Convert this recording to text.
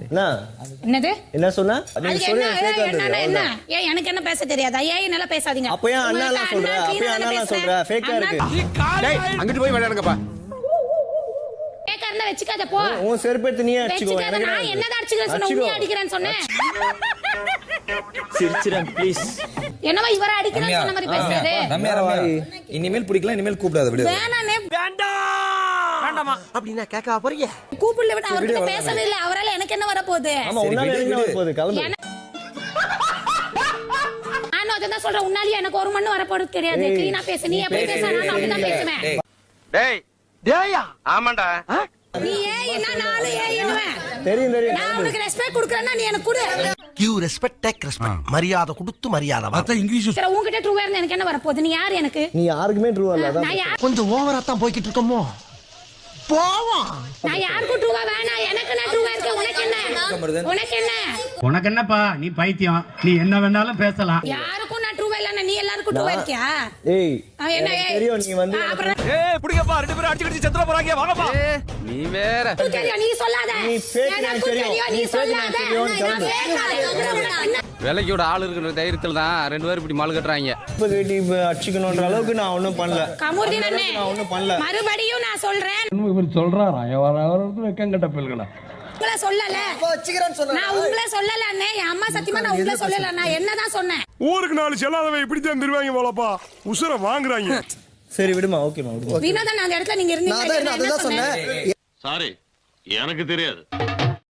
என்னது என்ன சொன்னா என்ன ஏன் எனக்கு என்ன பேச தெரியாதா ஏன் என்னால பேசாதீங்க அப்ப ஏன் அண்ணாலாம் சொல்ற அப்ப ஏன் அண்ணாலாம் சொல்ற ஃபேக்கா இருக்கு டேய் அங்கிட்டு போய் விளையாடுங்கப்பா ஃபேக்கா இருந்தா வெச்சுக்காத போ உன் செருப்பெடுத்து நீயே அடிச்சுக்கோ நான் என்னடா அடிச்சுக்கிறேன் சொன்ன நீ அடிக்கிறேன்னு சொன்னேன் சிரிச்சிரன் ப்ளீஸ் என்னவா இவர அடிக்கிறேன்னு சொன்ன மாதிரி பேசுறது ரம்யா இனிமேல் பிடிக்கல இனிமேல் கூப்பிடாத விடு வேணானே வேண்டாமா அப்படினா கேட்க போறீங்க கூப்பிடல விட அவர்கிட்ட பேசவே இல்ல அவரால எனக்கு என்ன வர போகுது ஆமா உன்னால என்ன வர போகுது கிளம்பு நான் அதான் சொல்றேன் உன்னால எனக்கு ஒரு மண்ணு வர போறது தெரியாது க்ளீனா பேசு நீ எப்படி பேச நான் அப்படிதான் பேசுவேன் டேய் டேயா ஆமாடா நீ ஏய் நானு ஏய் என்னவேன் தெரியும் நான் உனக்கு ரெஸ்பெக்ட் குடுக்கறேன்னா நீ எனக்கு குடு கிவ் ரெஸ்பெக்ட் டேக் ரெஸ்பெக்ட் மரியாதை கொடுத்து மரியாதை வா அத இங்கிலீஷ் சரி உன்கிட்ட ட்ரூவா இருந்தா எனக்கு என்ன வர போகுது நீ யார் எனக்கு நீ யாருக்குமே ட்ரூ இல்ல அதான் கொஞ்சம் ஓவரா தான் போய்க்கிட்டு இருக்கோமோ போவோம் நான் யாருக்கு ட்ரூவா வேணாம் எனக்கு நான் ட்ரூவா இருக்கேன் உனக்கு என்னப்பா நீ பைத்தியம் நீ என்ன வேணாலும் பேசலாம் யாருக்கும் நான் ட்ரூவா இல்ல நீ எல்லாருக்கும் ட்ரூவா இருக்கியா ஏய் என்ன ஏய் தெரியும் நீ வந்து ஏய் புடிங்கப்பா ரெண்டு பேரும் அடிச்சு செத்துற போறாங்க வாங்கப்பா நீ வேற தெரியும் நீ சொல்லாத நீ fake தெரியும் நீ சொல்லாத விலைக்கோட ஆள் இருக்கிற தைரியத்துல தான் ரெண்டு பேரும் இப்படி மால் கட்டுறாங்க நீ அடிச்சுக்கணும்ன்ற அளவுக்கு நான் ஒண்ணும் பண்ணல கமுர்தீன் அண்ணே நான் ஒண்ணும் பண்ணல மறுபடியும் நான் சொல்றேன் இவர் சொல்றாராம் வெக்கங்கட்ட பிள்ளைகளா உங்கள சொல்லல நான் உங்கள சொல்லல அண்ணே என் அம்மா சத்தியமா நான் உங்கள சொல்லல நான் என்னதான் சொன்னேன் ஊருக்கு நாலு செல்லாதவன் இப்படி தான் திருவாங்க போலப்பா உசுர வாங்குறாங்க சரி விடுமா ஓகேமா விடுமா வினோதன் அந்த இடத்துல நீங்க இருந்தீங்க நான் தான் சொன்னேன் சாரி எனக்கு தெரியாது